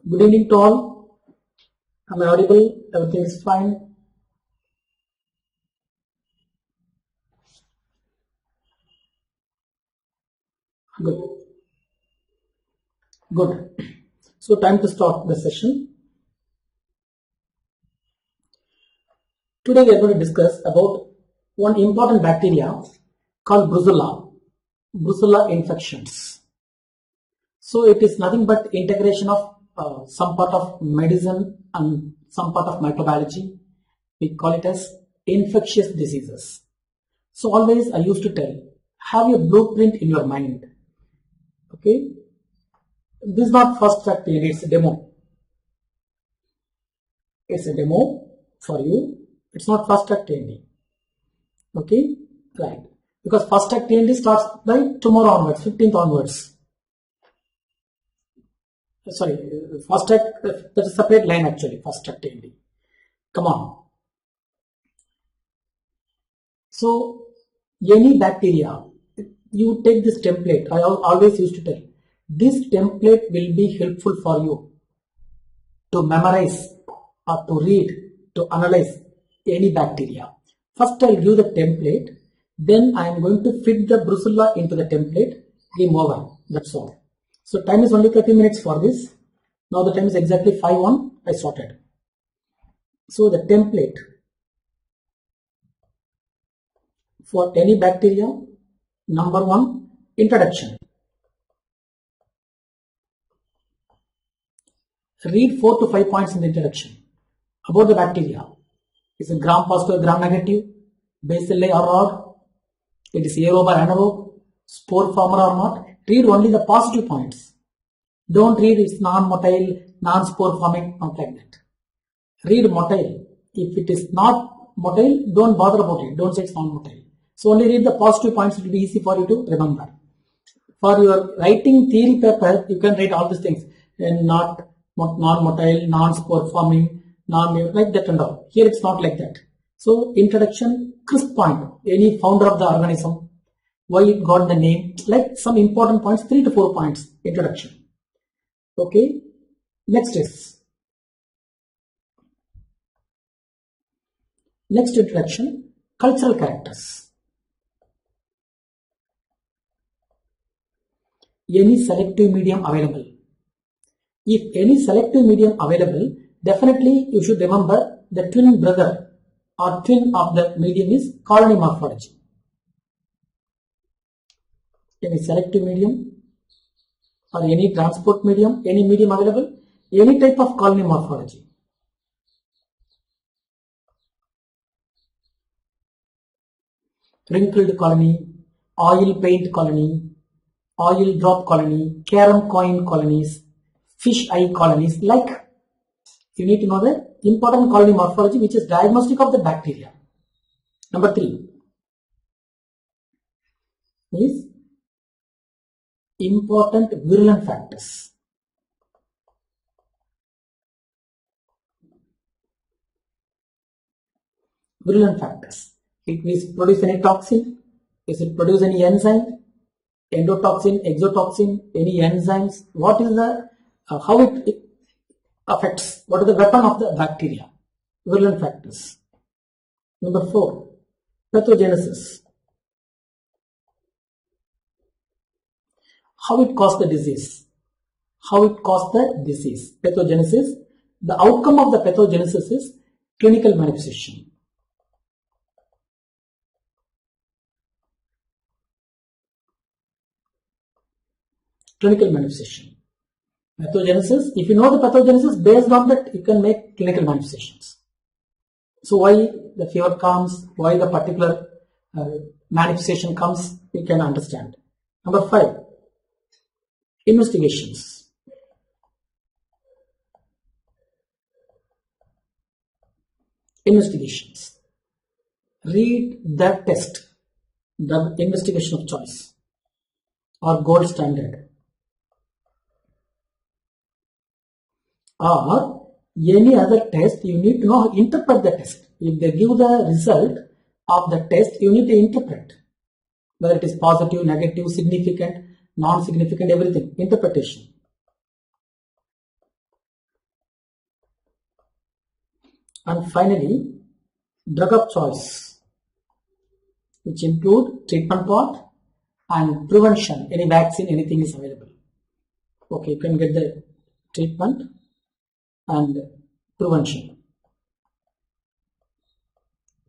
Good evening to all. Am I audible? Everything is fine. Good. Good. So time to start the session. Today we are going to discuss about one important bacteria called Brucella infections. So it is nothing but integration of some part of medicine and some part of microbiology. We call it as infectious diseases. So always I used to tell, have a blueprint in your mind. Okay, this is not first track theory, it's a demo. It's a demo for you. It's not fast track theory. Okay, right? Because fast track theory starts by tomorrow onwards, 15th onwards. Sorry, fast track, that's a separate line actually, fast track theory. Come on. So, any bacteria, you take this template. I always used to tell, this template will be helpful for you to memorize or to read, to analyze any bacteria. First I'll give the template, then I am going to fit the Brucella into the template, game over, that's all. So time is only 30 minutes for this. Now the time is exactly 5:01, I sorted. So the template for any bacteria, number 1, introduction. Read 4 to 5 points in the introduction about the bacteria. Is it gram positive, gram negative, bacilli or not? It is aerobe or anaerobe, spore former or not? Read only the positive points. Don't read it's non-motile, non-spore forming, not like that. Read motile. If it is not motile, don't bother about it. Don't say it's non-motile. So only read the positive points. It will be easy for you to remember. For your writing theory paper, you can write all these things. And not non-motile, non-spore forming, like that and all. Here it's not like that. So introduction, crisp point. Any founder of the organism, why it got the name, like some important points, 3 to 4 points. Introduction. Okay. Next introduction, cultural characters. Any selective medium available. If any selective medium available, definitely you should remember the twin brother or twin of the medium is colony morphology. Any selective medium or any transport medium, any medium available, any type of colony morphology. Wrinkled colony, oil paint colony, oil drop colony, carom coin colonies, fish eye colonies, like you need to know the important colony morphology which is diagnostic of the bacteria. Number 3 is important virulent factors. Virulent factors. It will produce any toxin, is it produce any enzyme, endotoxin, exotoxin, any enzymes, what is the, how it affects, what is the weapon of the bacteria, virulent factors. Number 4, pathogenesis. How it caused the disease, pathogenesis. The outcome of the pathogenesis is clinical manifestation. Clinical manifestation. Pathogenesis, if you know the pathogenesis, based on that you can make clinical manifestations. So why the fever comes, why the particular manifestation comes, you can understand. Number 5, investigations. Investigations. Read the test, the investigation of choice or gold standard. Or any other test, you need to know how to interpret the test. If they give the result of the test, you need to interpret whether it is positive, negative, significant, non-significant, everything. Interpretation. And finally, drug of choice, which include treatment part and prevention. Any vaccine, anything is available. Okay, you can get the treatment and prevention.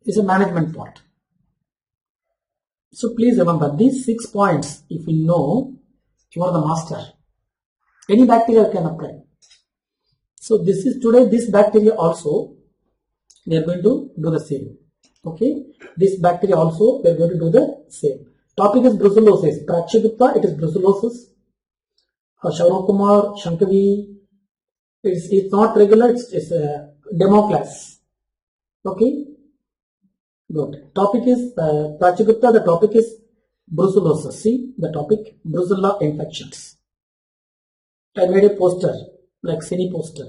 Is a management part. So please remember these 6 points. If you know, you are the master. Any bacteria can apply. So this is today, this bacteria also we are going to do the same. Okay, this bacteria also we are going to do the same. Topic is brucellosis. Praksha, it is brucellosis. Suria Kumar, Shankavi, it's not regular, it's a demo class. Okay, good. Topic is Praksha, the topic is brucellosis. See the topic, Brucella infections. I made a poster, like cine poster.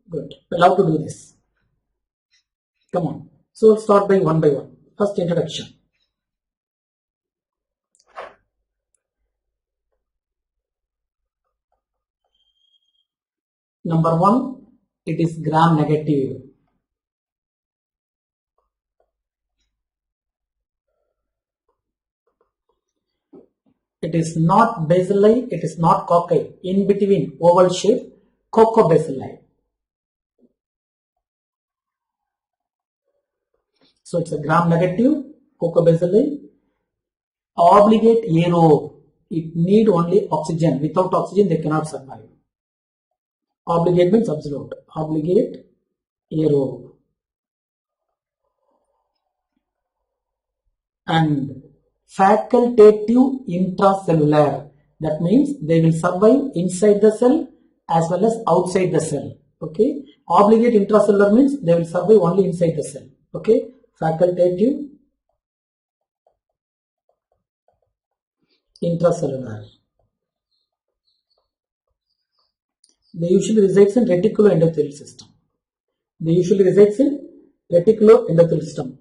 Good. Allowed to do this. Come on. So let's start by one. First, introduction. Number 1, it is gram negative. It is not bacilli, it is not cocci. In between, oval shape, cocobacilli. So it's a gram negative, cocobacilli. Obligate aerobe. It need only oxygen. Without oxygen, they cannot survive. Obligate means absolute. Obligate aerobe. And facultative intracellular. That means they will survive inside the cell as well as outside the cell. Okay. Obligate intracellular means they will survive only inside the cell. Okay. Facultative intracellular. They usually resides in reticuloendothelial system.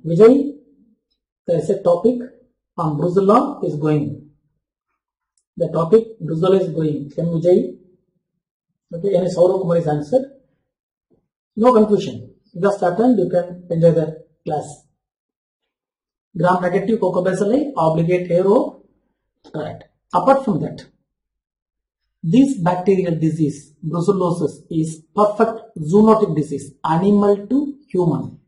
Vijay, there is a topic on Brucella is going. The topic Brucella is going. Can Vijay? Okay, and Suria Kumar is answered. No confusion. Just attend, you can enjoy the class. Gram negative cocobacilli, obligate aerobe. Right. Apart from that, this bacterial disease, brucellosis, is perfect zoonotic disease, animal to human.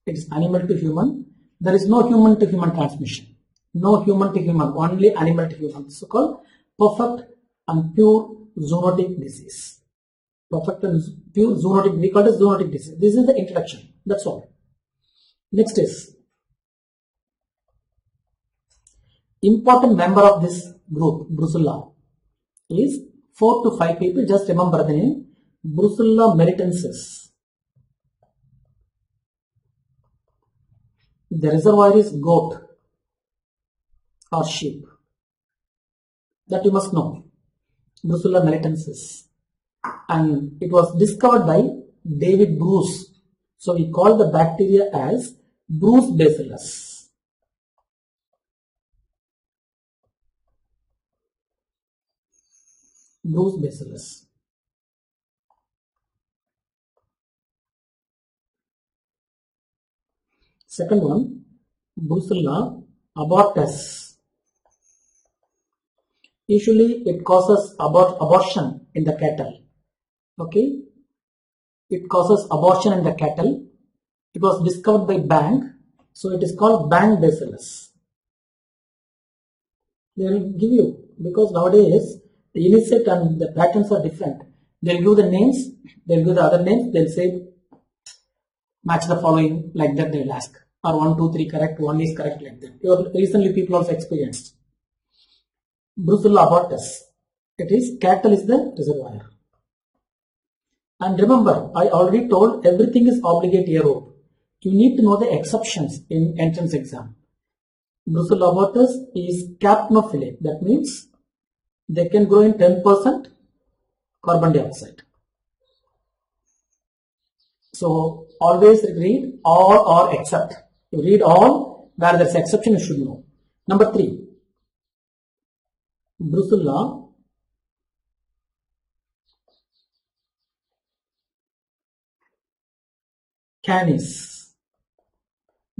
It's animal to human. There is no human to human transmission. No human to human, only animal to human. So called perfect and pure zoonotic disease. Perfect and pure zoonotic, we call it zoonotic disease. This is the introduction. That's all. Next is important member of this group, Brucella, is 4 to 5 people. Just remember the name, Brucella melitensis. The reservoir is goat or sheep. That you must know. Brucella melitensis. And it was discovered by David Bruce. So we call the bacteria as Bruce bacillus. Bruce bacillus. Second one, Brucella abortus. Usually it causes abortion in the cattle. Okay, it causes abortion in the cattle. It was discovered by Bang, so it is called Bang bacillus. They will give you, because nowadays the INI-CET and the patterns are different. They'll give the names, they'll give the other names, they'll say match the following, like that they'll ask, or 1, 2, 3 correct, 1 is correct, like that. Recently people also experienced. Brucella abortus. It is cattle is the reservoir. And remember, I already told everything is obligate aerobe. You need to know the exceptions in entrance exam. Brucella abortus is capnophilic. That means they can grow in 10% carbon dioxide. So always read all or except. You read all, where there's exception you should know. Number 3. Brucella canis.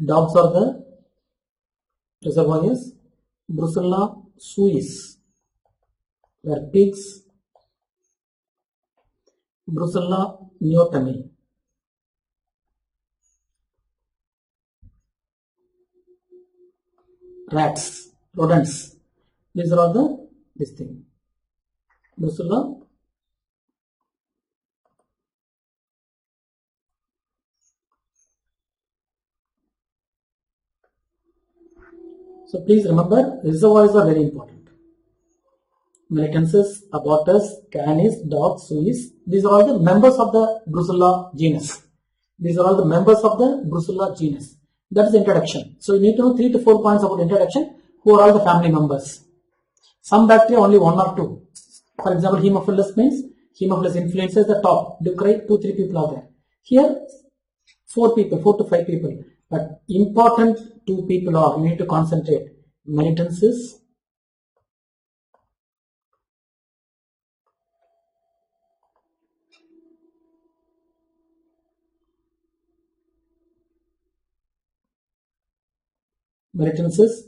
Dogs are the reservoirs. Brucella suis were pigs. Brucella neoteny. Rats, rodents. These are all this thing. Brucella. So please remember, reservoirs are very important. Melitensis, abortus, canis, dogs, suis. These are all the members of the Brucella genus. These are all the members of the Brucella genus. That is the introduction. So you need to know 3 to 4 points about introduction. Who are all the family members? Some bacteria only 1 or 2. For example, Haemophilus means Haemophilus influences the top. Ducrei, 2-3 people are there. Here 4 people, 4 to 5 people. But important 2 people are, you need to concentrate. Melitensis,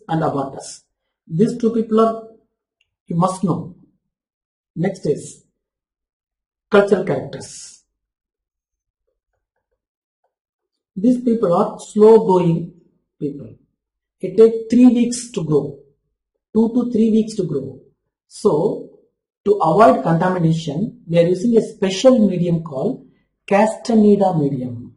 and abortus. These 2 people are, you must know. Next is cultural characters. These people are slow growing people. It takes 3 weeks to grow, 2 to 3 weeks to grow. So to avoid contamination, we are using a special medium called Castaneda medium.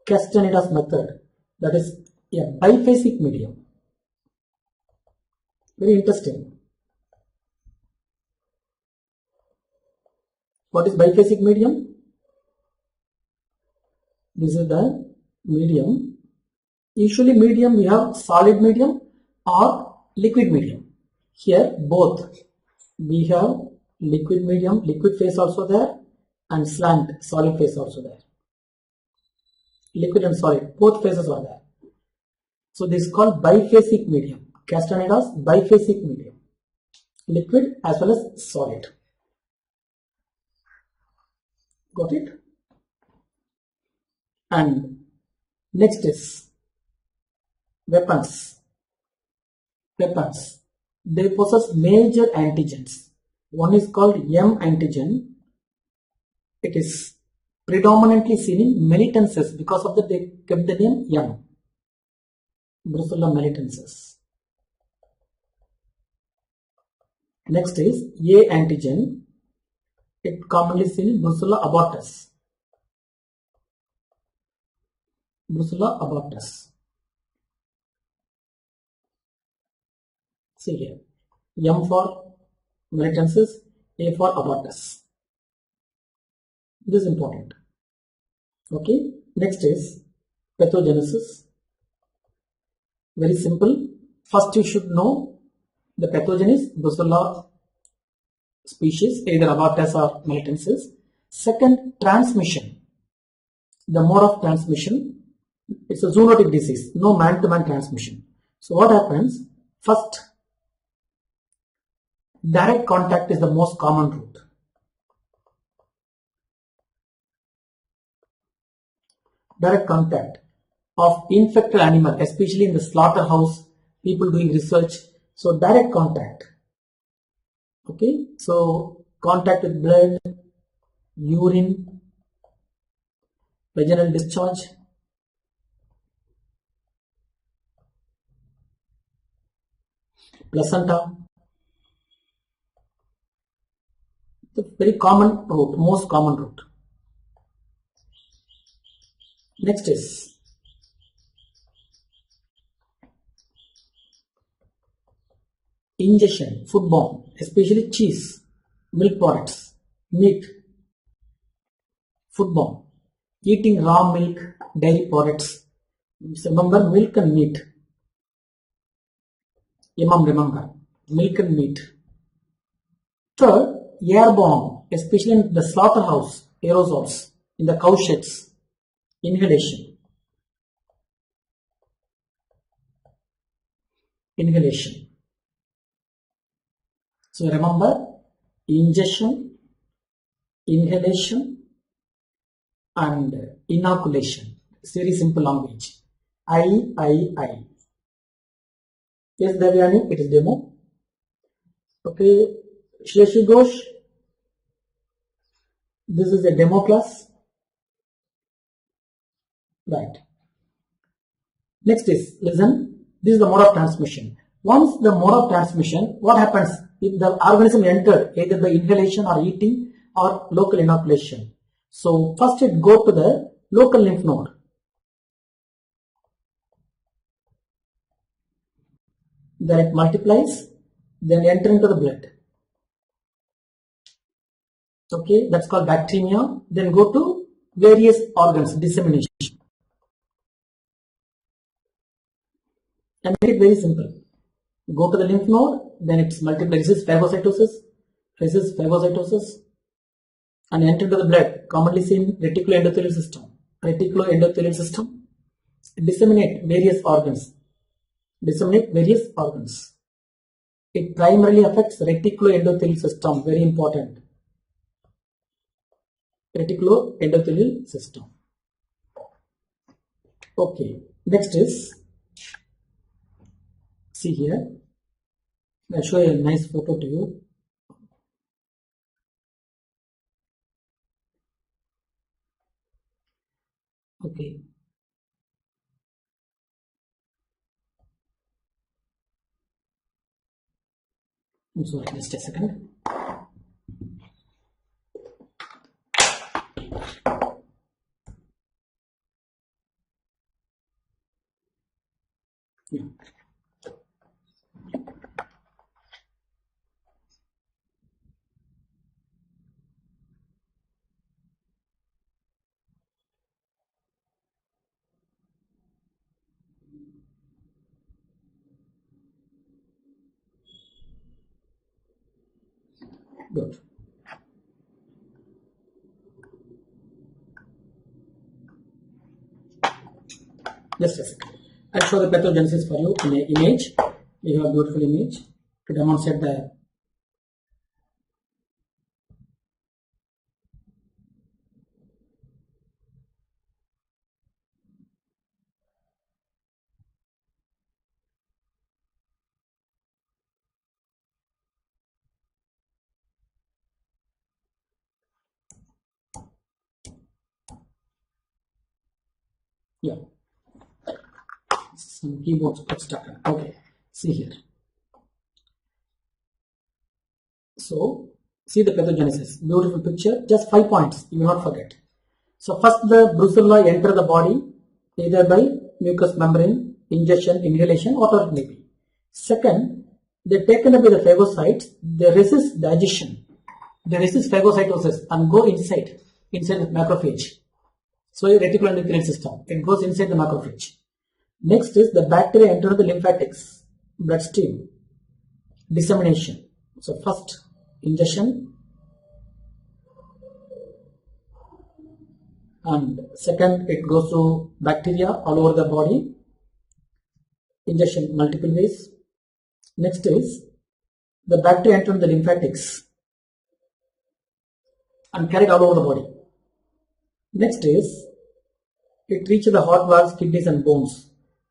Castaneda's method, that is a biphasic medium. Very interesting. What is biphasic medium? This is the medium. Usually medium we have solid medium or liquid medium. Here both. We have liquid medium, liquid phase also there, and slant, solid phase also there. Liquid and solid, both phases are there. So this is called biphasic medium. Castaneda's biphasic medium. Liquid as well as solid. Got it? And next is weapons. Weapons. They possess major antigens. One is called M antigen. It is predominantly seen in melitensis because of that they kept the name M. Brucella melitensis. Next is A antigen. It commonly seen in Brucella abortus. Brucella abortus. See here. M for melitensis, A for abortus. This is important. Okay. Next is pathogenesis. Very simple. First you should know the pathogenesis, Brucella species, either abortus or melitensis. Second, transmission. The mode of transmission, it's a zoonotic disease, no man-to-man transmission. So what happens? First, direct contact is the most common route. Direct contact of infected animal, especially in the slaughterhouse, people doing research. So direct contact. Okay, so contact with blood, urine, vaginal discharge, placenta. The very common route, most common route. Next is ingestion, foodborne, especially cheese, milk products, meat, foodborne, eating raw milk, dairy products. Remember milk and meat. Remember milk and meat. Third, airborne, especially in the slaughterhouse, aerosols, in the cow sheds, inhalation. Inhalation. So remember, ingestion, inhalation and inoculation. It's very simple language. I. Yes, Devyani, it is demo. Okay, Shreshi Ghosh, this is a demo class. Right. Next is, listen, this is the mode of transmission. Once the mode of transmission, what happens if the organism entered either by inhalation or eating or local inoculation? So first it go to the local lymph node. Then it multiplies, then enter into the blood. Okay, that's called bacteremia. Then go to various organs, dissemination. And make it very simple. Go to the lymph node, then it's multiplies, resist phagocytosis, and enter into the blood, commonly seen reticuloendothelial system. Disseminate various organs. It primarily affects reticuloendothelial system, very important. Reticuloendothelial system. Okay, next is, see here, I'll show you a nice photo to you. Okay. I'm sorry, just a second. Yeah. Good. Just a second. I'll show the pathogenesis for you in an image. We have a beautiful image to demonstrate the yeah. Some keyboards got stuck. Okay, see here. So, see the pathogenesis. Beautiful picture. Just 5 points. You will not forget. So, first the Brucella enter the body either by mucous membrane, ingestion, inhalation, whatever it may be. Second, they taken up by the phagocytes. They resist digestion. They resist phagocytosis and go inside the macrophage. So, a reticuloendothelial system. It goes inside the macrophage. Next is the bacteria enter the lymphatics, bloodstream, dissemination. So first ingestion and second it goes to bacteria all over the body, ingestion multiple ways. Next is the bacteria enter the lymphatics and carried all over the body. Next is it reaches the heart valves, kidneys and bones.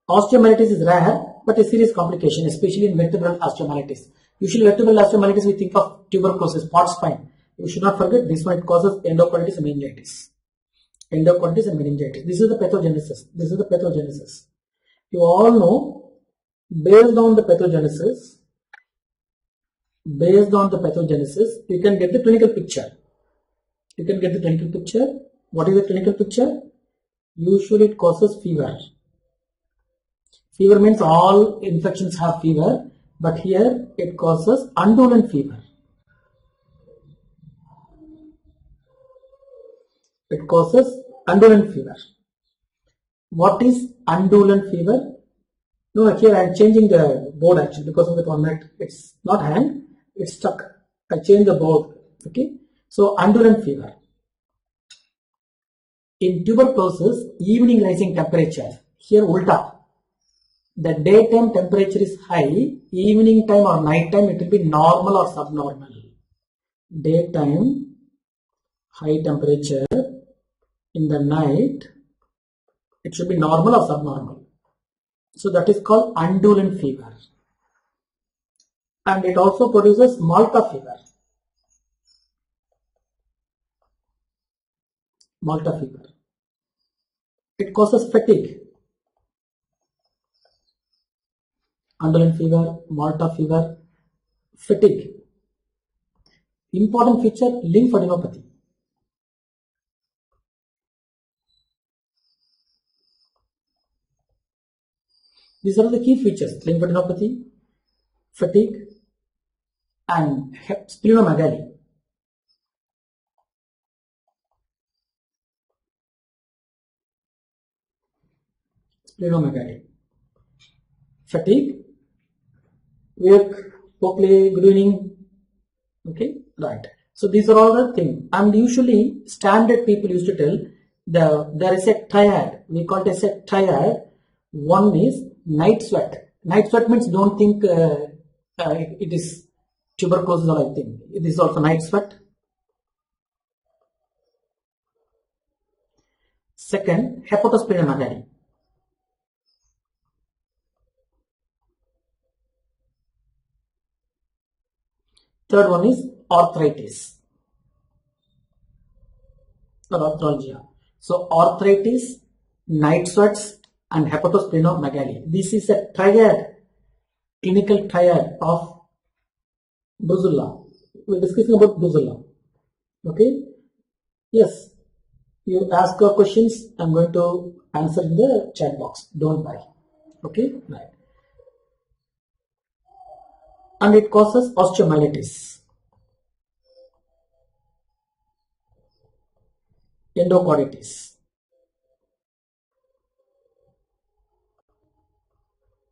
Osteomyelitis is rare but a serious complication, especially in vertebral osteomyelitis. Usually vertebral osteomyelitis we think of tuberculosis, pot spine. You should not forget this one, it causes endocarditis and meningitis. This is the pathogenesis. You all know, based on the pathogenesis, you can get the clinical picture. What is the clinical picture? Usually it causes fever. Fever means all infections have fever, but here it causes undulant fever. What is undulant fever? No, here I am changing the board actually because of the format. It's not hang, it's stuck. I changed the board. Okay. So undulant fever. In tuberculosis, evening rising temperature. Here ulta. the daytime temperature is high, evening time or night time it will be normal or subnormal. Daytime high temperature, in the night it should be normal or subnormal. So that is called undulant fever. And it also produces Malta fever. Malta fever. It causes fatigue. Undulant fever, Malta fever, fatigue. Important feature, lymphadenopathy. These are the key features: lymphadenopathy, fatigue, and splenomegaly. Splenomegaly. Fatigue, wake, play, good evening. Okay, right. So these are all the things. And usually standard people used to tell there is a triad. We call it as a triad. One is night sweat. Night sweat means don't think it is tuberculosis or I think. It is also night sweat. Second, hepatosplenomegaly. Third one is arthritis or arthralgia. So arthritis, night sweats, and hepatosplenomegaly. This is a triad, clinical triad of Brucella. We're discussing about Brucella. Okay? Yes. You ask your questions, I'm going to answer in the chat box. Don't worry. Okay? Right. And it causes osteomyelitis, endocarditis,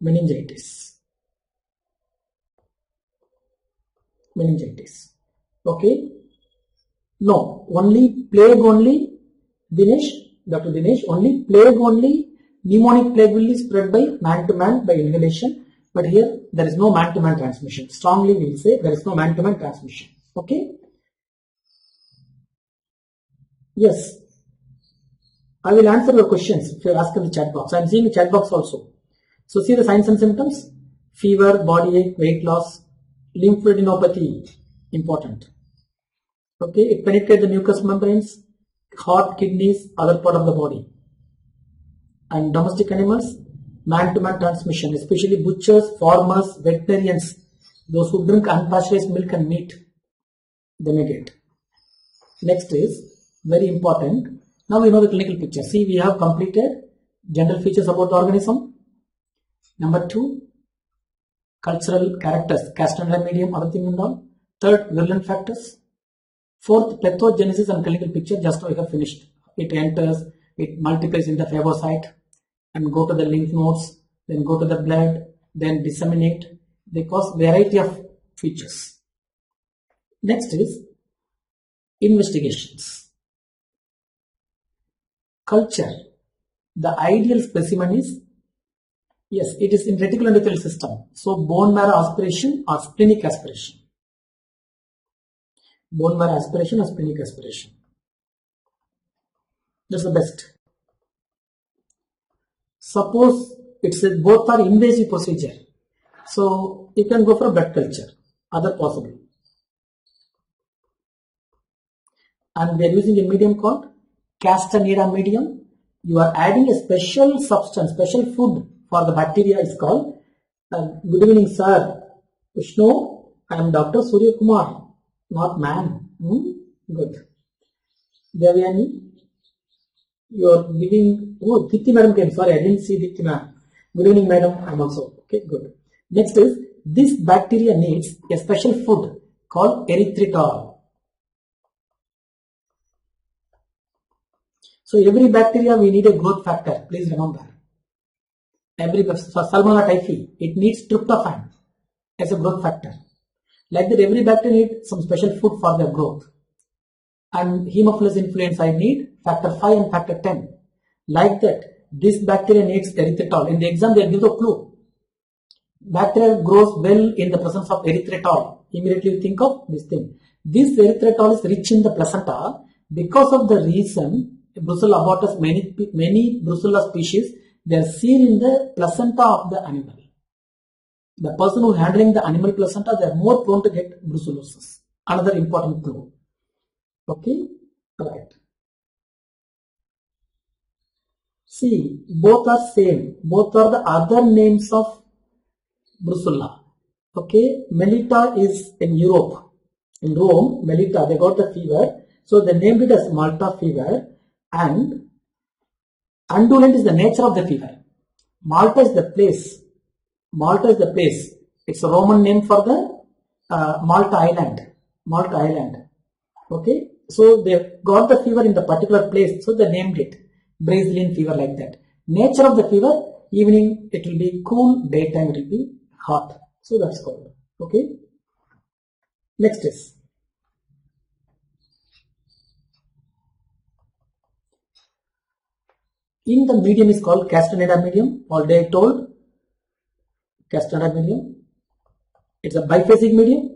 meningitis. Okay? No, only plague only, Dr. Dinesh, only plague only, pneumonic plague will be spread by man to man by inhalation. But here there is no man-to-man transmission. Strongly we will say there is no man-to-man transmission. Okay? Yes. I will answer your questions if you ask in the chat box. I am seeing the chat box also. So see the signs and symptoms: fever, body ache, weight loss, lymphadenopathy, important. Okay, it penetrates the mucous membranes, heart, kidneys, other part of the body. And domestic animals, man-to-man transmission, especially butchers, farmers, veterinarians, those who drink unpasteurized milk and meat, they may get. Next is very important. Now we know the clinical picture. See, we have completed general features about the organism. Number 2, cultural characters, caste and medium, other thing and all. Third, virulent factors. Fourth, pathogenesis and clinical picture. Just now we have finished. It enters, it multiplies in the phagocyte and go to the lymph nodes, then go to the blood, then disseminate. They cause variety of features. Next is investigations. Culture. The ideal specimen is, yes, it is in reticuloendothelial system. So bone marrow aspiration or splenic aspiration. Bone marrow aspiration or splenic aspiration. That's the best. Suppose it's both are invasive procedure. So you can go for blood culture, other possible. And we are using a medium called Castaneda medium. You are adding a special substance, special food for the bacteria is called. Good evening, sir. Vishnu, I am Dr. Suria Kumar, not man. Good. Devyani, you are giving. Oh, Dipti madam came. Sorry, I didn't see Dipti madam. Good evening, madam. I am also. Okay, good. Next is this bacteria needs a special food called erythritol. So every bacteria we need a growth factor. Please remember. Every Salmonella typhi, it needs tryptophan as a growth factor. Like that, every bacteria needs some special food for their growth. And Haemophilus influenzae I need factor 5 and factor 10. Like that, this bacteria needs erythritol. In the exam, they give the clue. Bacteria grows well in the presence of erythritol. Immediately you think of this thing. This erythritol is rich in the placenta. Because of the reason, Brucella abortus, many Brucella species, they are seen in the placenta of the animal. The person who is handling the animal placenta, they are more prone to get brucellosis. Another important clue. Okay, right. See, both are same. Both are the other names of Brucella. Okay, Melita is in Europe. In Rome, Melita, they got the fever. So they named it as Malta fever, and undulent is the nature of the fever. Malta is the place. Malta is the place. It's a Roman name for the Malta Island. Malta Island. Okay. So they got the fever in the particular place. So they named it Brazilian fever, like that. Nature of the fever, evening it will be cool, daytime it will be hot. So that's called. Okay. Next is. In the medium is called Castaneda medium. Already I told. Castaneda medium. It's a biphasic medium.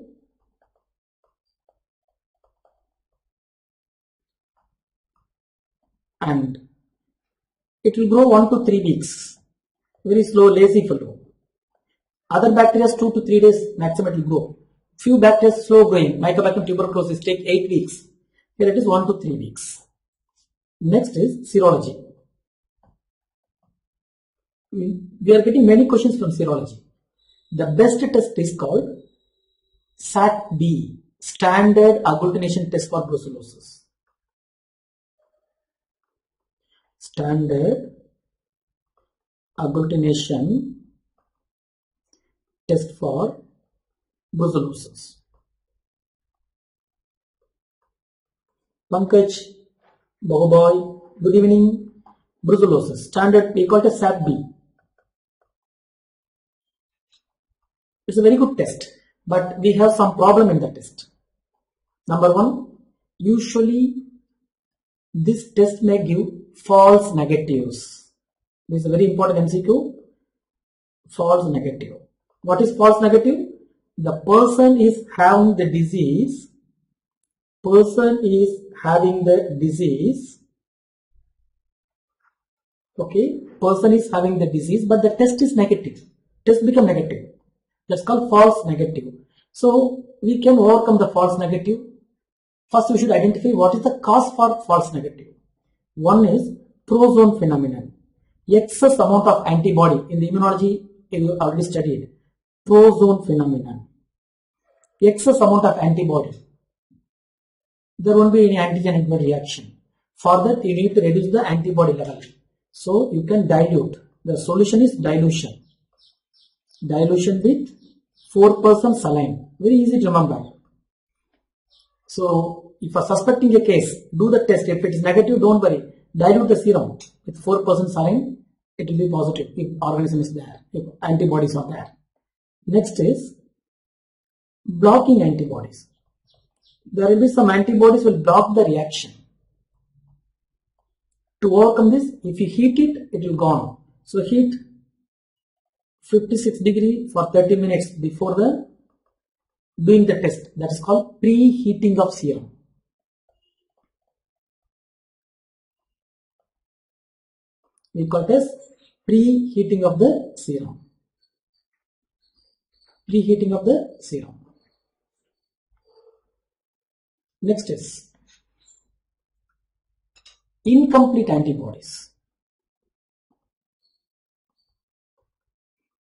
And it will grow 1 to 3 weeks. Very slow, lazy fellow. Other bacteria 2 to 3 days maximum it will grow. Few bacteria slow growing. Mycobacterium tuberculosis take 8 weeks. Here it is 1 to 3 weeks. Next is serology. We are getting many questions from serology. The best test is called SAT-B, Standard Agglutination Test for Brucellosis. Standard Agglutination Test for Brucellosis. Pankaj, Bahuboy, good evening. Brucellosis, standard, we call it as SAT-B. It's a very good test, but we have some problem in the test. Number one, usually this test may give false negatives. This is a very important MCQ. False negative. What is false negative? The person is having the disease. Person is having the disease. Okay, person is having the disease, but the test is negative. Test become negative. That's called false negative. So we can overcome the false negative. First, we should identify what is the cause for false negative. One is prozone phenomenon. Excess amount of antibody. In the immunology, you already studied. Prozone phenomenon. Excess amount of antibody. There won't be any antigen-antibody reaction. For that, you need to reduce the antibody level. So you can dilute. The solution is dilution. Dilution with 4% saline. Very easy to remember. So if you are suspecting a case, do the test. If it is negative, don't worry. Dilute the serum with 4% saline. It will be positive if organism is there, if antibodies are there. Next is blocking antibodies. There will be some antibodies will block the reaction. To overcome this, if you heat it, it will go on. So heat 56 degree for 30 minutes before the doing the test. That is called preheating of serum. We call it as preheating of the serum. Preheating of the serum. Next is incomplete antibodies.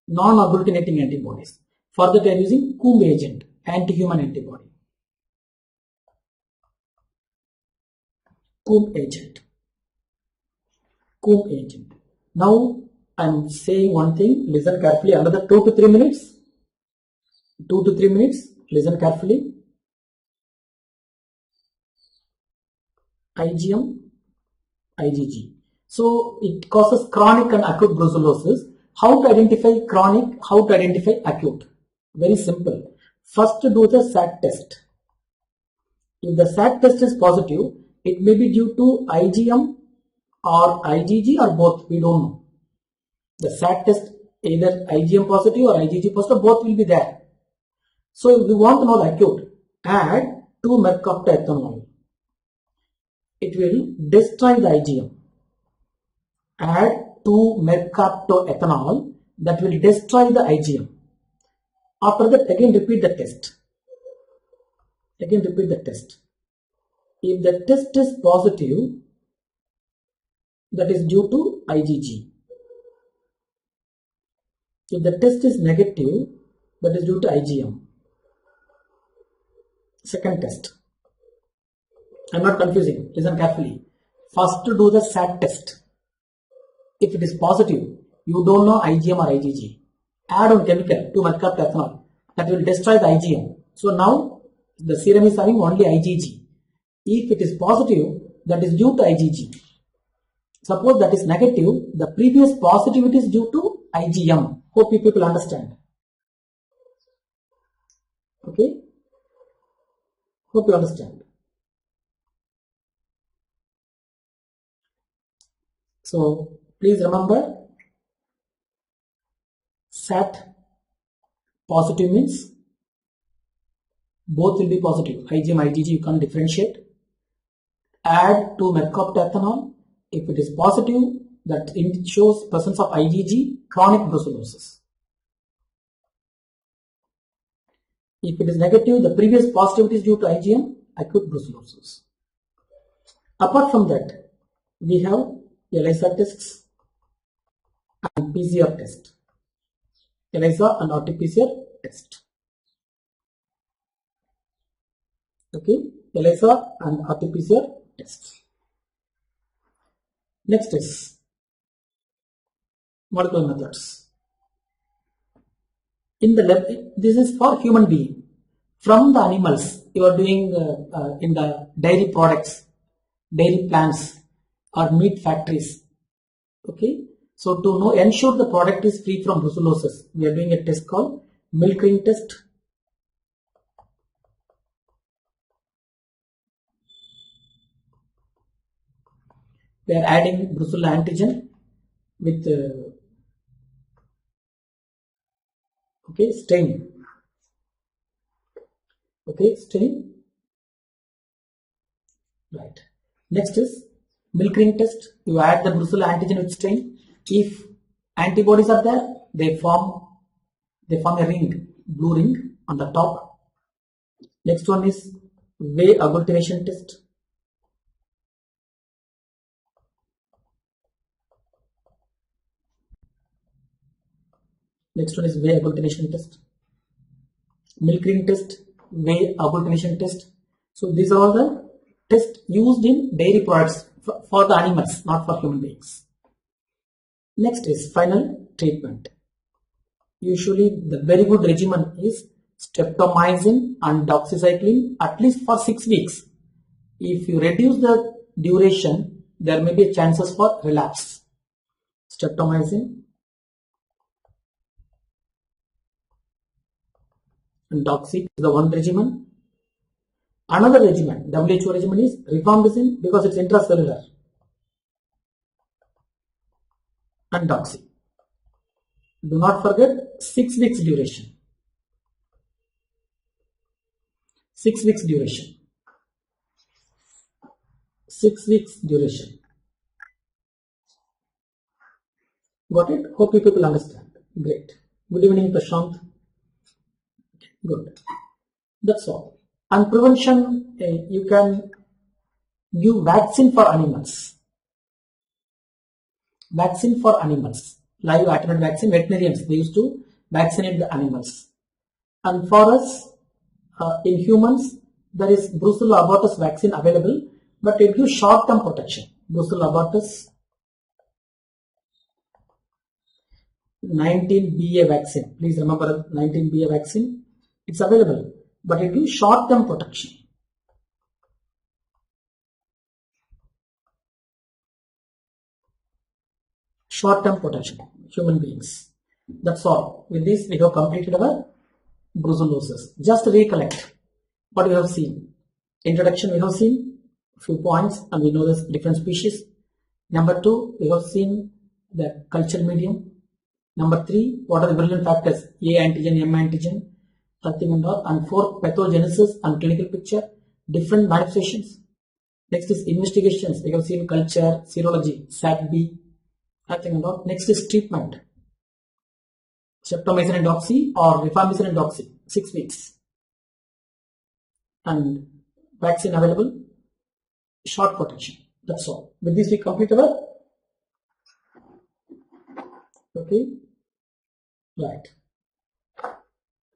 Non-agglutinating antibodies. For that, they are using Coombe agent, anti-human antibody. Coombe agent. Coombe agent. Now, I am saying one thing. Listen carefully. Another 2 to 3 minutes. 2 to 3 minutes. Listen carefully. IgM, IgG. So, it causes chronic and acute brucellosis. How to identify chronic? How to identify acute? Very simple. First, do the SAT test. If the SAT test is positive, it may be due to IgM or IgG or both. We don't know. The SAT test either IgM positive or IgG positive, both will be there. So if we want to know the acute, add 2 mercaptoethanol. It will destroy the IgM. Add 2 mercaptoethanol, that will destroy the IgM. After that, again repeat the test. Again repeat the test. If the test is positive, that is due to IgG. If the test is negative, that is due to IgM. Second test. I am not confusing. Listen carefully. First do the SAT test. If it is positive, you don't know IgM or IgG. Add on chemical to mercaptoethanol. That will destroy the IgM. So now the serum is having only IgG. If it is positive, that is due to IgG. Suppose that is negative, the previous positivity is due to IgM. Hope you people understand. Okay? Hope you understand. So please remember, SAT positive means both will be positive. IgM, IgG you can't differentiate. Add to mercaptoethanol. If it is positive, that shows presence of IgG, chronic brucellosis. If it is negative, the previous positivity is due to IgM, acute brucellosis. Apart from that, we have ELISA tests and PCR test. ELISA and RT-PCR test. Okay, ELISA and RT-PCR test. Next is molecular methods. In the lab, this is for human being. From the animals, you are doing in the dairy products, dairy plants or meat factories. Okay, so to ensure the product is free from brucellosis, we are doing a test called milk ring test. We are adding Brucella antigen with stain. Okay, stain. Right. Next is milk ring test. You add the Brucella antigen with stain. If antibodies are there, they form a ring, blue ring on the top. Next one is Way agglutination test. Next one is Way agglutination test. Milk ring test, Way agglutination test. So these are all the tests used in dairy products for the animals, not for human beings. Next is final treatment. Usually the very good regimen is streptomycin and doxycycline at least for 6 weeks. If you reduce the duration, there may be chances for relapse. Streptomycin and doxy is the one regimen. Another regimen, WHO regimen, is rifampicin because it's intracellular, and doxy. Do not forget 6 weeks duration. 6 weeks duration. 6 weeks duration. Got it? Hope you people understand. Great. Good evening, Prashant. Good. That's all. And prevention, you can give vaccine for animals. Vaccine for animals. Live attenuated vaccine, veterinarians, they used to vaccinate the animals. And for us, in humans, there is Brucella abortus vaccine available, but it gives short-term protection. Brucella abortus 19BA vaccine. Please remember 19BA vaccine. It's available, but it gives short-term protection. Short-term protection, human beings. That's all. With this, we have completed our brucellosis. Just recollect what we have seen. Introduction, we have seen few points and we know the different species. Number 2, we have seen the culture medium. Number 3, what are the virulent factors? A antigen, M antigen, nothing and all. And 4, pathogenesis and clinical picture, different manifestations. Next is investigations. We have seen culture, serology, SAT-B, nothing and all. Next is treatment. Streptomycin and doxy or rifampicin and doxy, 6 weeks. And vaccine available, short protection. That's all. With this we complete our. Okay. Right.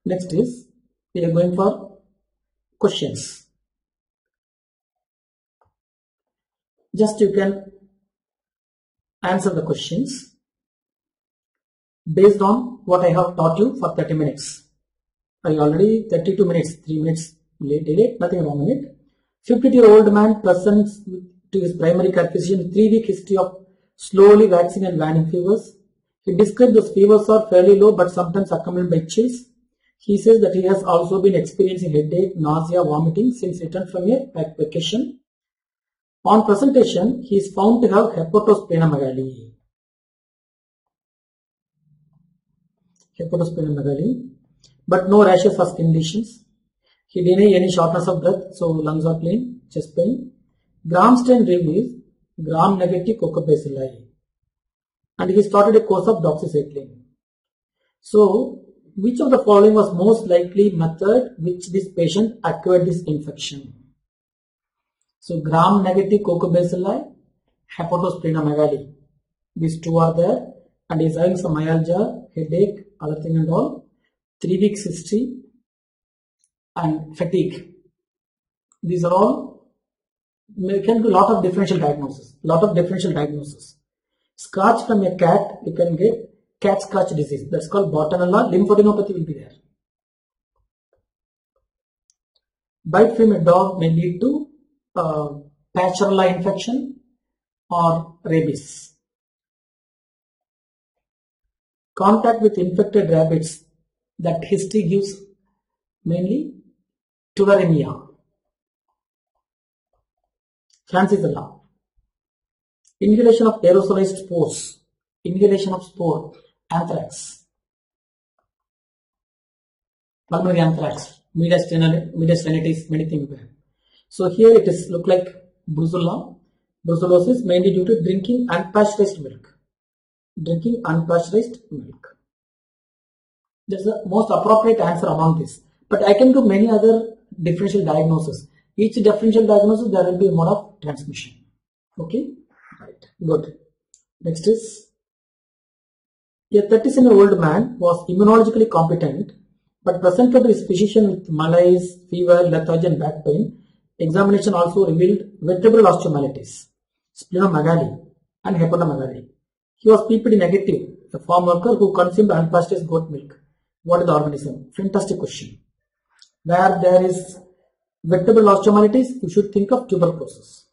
Next is we are going for questions. Just you can answer the questions based on what I have taught you for 30 minutes. I already 32 minutes, 3 minutes delayed, nothing wrong in it. 52-year-old man presents to his primary care physician with 3-week history of slowly waxing and waning fevers. He described those fevers are fairly low but sometimes accompanied by chills. He says that he has also been experiencing headache, nausea, vomiting since returned from a vacation. On presentation, he is found to have hepatosplenomegaly. But no rashes or skin lesions. He denies any shortness of breath, so lungs are clean, chest pain. Gram strain release, gram-negative coccobacilli. And he started a course of doxycycline. So, which of the following was most likely method which this patient acquired this infection? So, gram-negative coccobacilli, hepatosplenomegaly. These two are there, and he is having some myalgia, headache, other thing and all. 3 weeks history and fatigue. These are all, can be a lot of differential diagnosis. Scratch from a cat, you can get cat scratch disease. That's called Bottonella. Lymphadenopathy will be there. Bite from a dog may lead to Pasteurella infection or rabies. Contact with infected rabbits, that history gives mainly tularemia, Francisella. Inhalation of aerosolized spores, anthrax, pulmonary anthrax, mediastinitis, many things there. So here it is look like Brucella. Brucellosis mainly due to drinking unpasteurized milk. That's the most appropriate answer among this. But I can do many other differential diagnoses. Each differential diagnosis there will be a mode of transmission. Okay, right, good. Next is a 37-year-old man was immunologically competent but presented to his physician with malaise, fever, lethargy and back pain. Examination also revealed vertebral osteomyelitis, splenomegaly and hepatomegaly. He was PPD negative, a farm worker who consumed unpasteurized goat milk. What is the organism? Fantastic question. Where there is vertebral osteomyelitis, you should think of tuberculosis.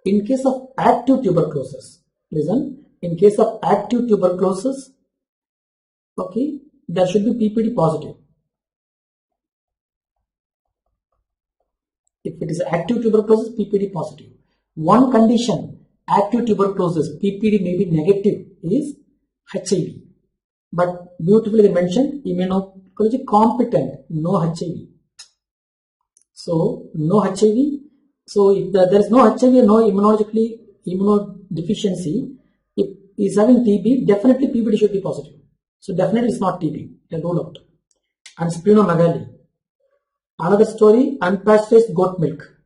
In case of active tuberculosis, listen, in case of active tuberculosis, okay, there should be PPD positive. If it is active tuberculosis, PPD positive. One condition, active tuberculosis, PPD may be negative, is HIV. But beautifully they mentioned immunology competent, no HIV. So, no HIV. So, if there is no HIV, no immunodeficiency, if he is having TB, definitely PPD should be positive. So, definitely it's not TB, they rule out. And splenomegaly. Another story, unpasteurized goat milk.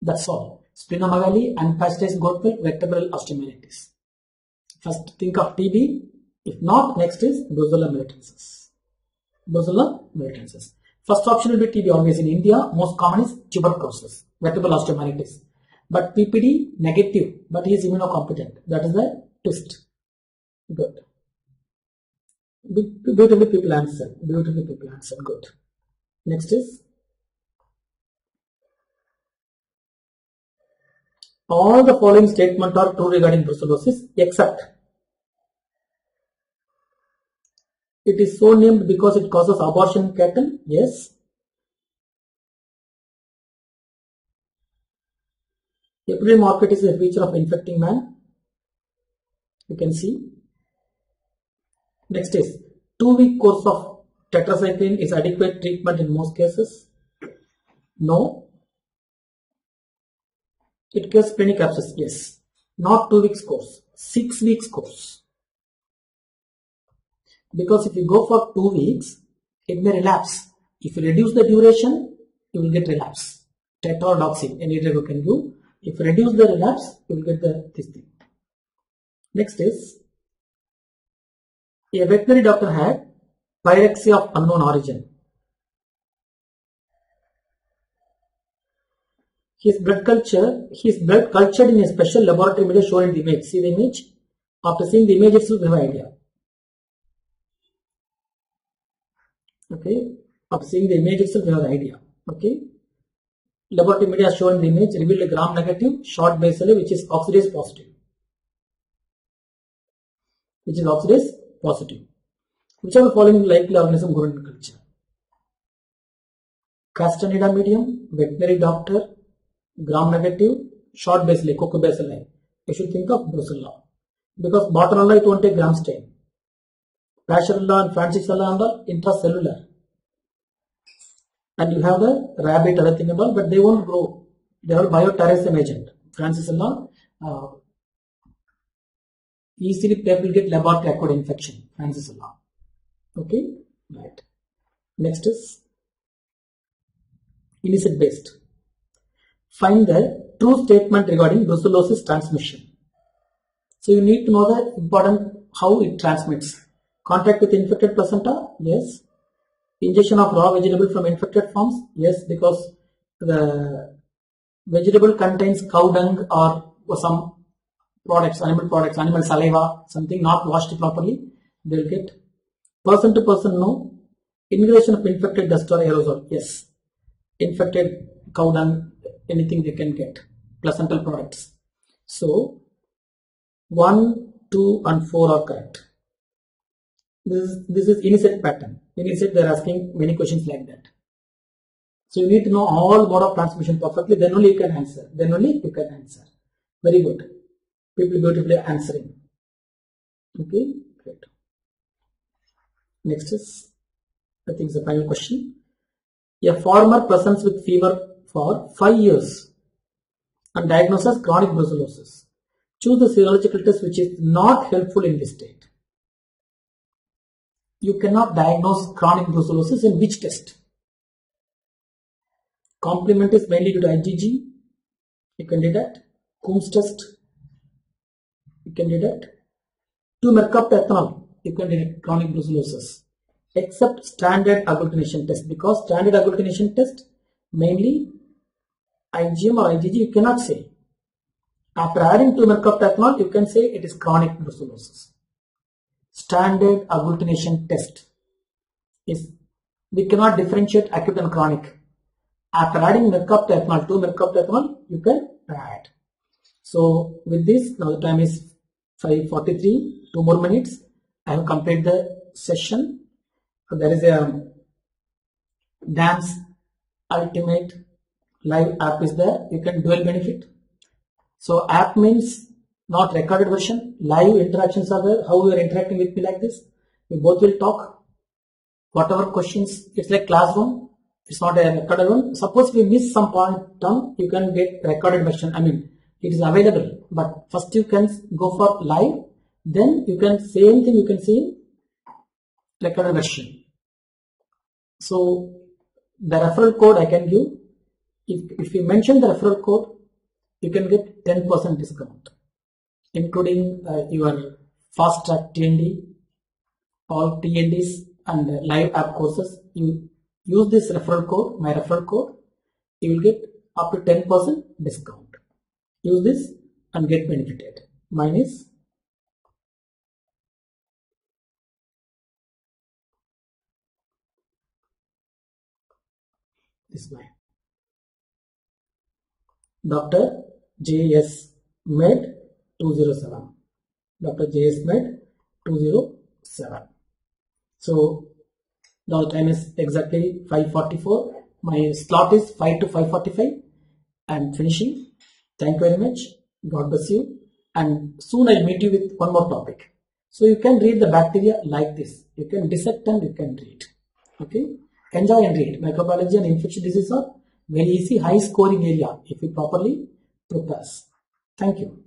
That's all. Splenomegaly, unpasteurized goat milk, vertebral osteomyelitis. First think of TB. If not, next is Brucella militensis. First option will be TB always in India. Most common is tuberculosis, vertebral osteomyelitis. But PPD negative, but he is immunocompetent. That is the twist. Good. Beautifully people answer. Good. Next is all the following statements are true regarding brucellosis except it is so named because it causes abortion in cattle. Yes. Epidermal market is a feature of infecting man. You can see. Next is 2-week course of tetracycline is adequate treatment in most cases. No. It cures splenic abscess. Yes. Not 2 weeks course. 6 weeks course. Because if you go for 2 weeks, it may relapse. If you reduce the duration, you will get relapse. Tetrodotoxin, any drug you can do. If you reduce the relapse, you will get this thing. Next is, a veterinary doctor had pyrexia of unknown origin. His blood cultured in a special laboratory media shown in the image. See the image? After seeing the image itself, you have an idea. Okay. After seeing the image itself, you have an idea. Okay. Laboratory media shown in the image revealed a gram-negative short basal which is oxidase positive. Which are the following likely organism grown in culture? Castaneda medium, veterinary doctor, gram-negative, short basal, cocobacilli. You should think of Brucella. Because Bottonella, it won't take gram stain. Pasteurella and Francisella and all intracellular. And you have the rabbit, other thing and all, but they won't grow. They are bioterrorism agent. Francisella, easily people will get laboratory acquired infection. Francisella. Okay, right. Next is INI-CET based. Find the true statement regarding brucellosis transmission. So you need to know the important how it transmits. Contact with infected placenta? Yes. Ingestion of raw vegetable from infected forms? Yes, because the vegetable contains cow dung or some products, animal saliva, something not washed properly. They will get. Person to person, no. Inhalation of infected dust or aerosol? Yes. Infected cow dung, anything they can get. Placental products. So 1, 2 and 4 are correct. This is INI-CET pattern. INI-CET, they are asking many questions like that. So you need to know all mode of transmission perfectly, then only you can answer. Very good. People beautifully answering. Okay, great. Next is, I think the final question. A farmer presents with fever for 5 years and diagnoses chronic brucellosis. Choose the serological test which is not helpful in this state. You cannot diagnose chronic brucellosis in which test? Complement is mainly due to IgG. You can do that. Coombs test. You can do that. 2-mercaptan. You can detect chronic brucellosis. Except standard agglutination test, because standard agglutination test mainly IgM or IgG you cannot say. After adding 2-mercaptan, you can say it is chronic brucellosis. Standard agglutination test is, we cannot differentiate acute and chronic. After adding mercaptan, 2-mercaptan, you can add. So with this, now the time is 5:43, 2 more minutes. I have completed the session. So there is a DAMS Ultimate live app is there. You can dual benefit. So app means not recorded version. Live interactions are there. How you are interacting with me like this. We both will talk. Whatever questions, it's like classroom. It's not a recorded one. Suppose we miss some point down, you can get recorded version. I mean, it is available. But first you can go for live. Then you can say anything you can say in recorded version. So the referral code I can give. If you mention the referral code, you can get 10% discount, including your fast track TND, all TNDs and live app courses. You use this referral code, my referral code, you will get up to 10% discount. Use this and get benefited. Mine is this line. Dr J S Med 207. Dr J S Med 207. So now the time is exactly 5:44. My slot is 5 to 5:45. I am finishing. Thank you very much. God bless you. and soon I'll meet you with one more topic. So you can read the bacteria like this. You can dissect and you can read. Okay, enjoy and read. Microbiology and infectious diseases are very easy, high scoring area if you properly prepare. Thank you.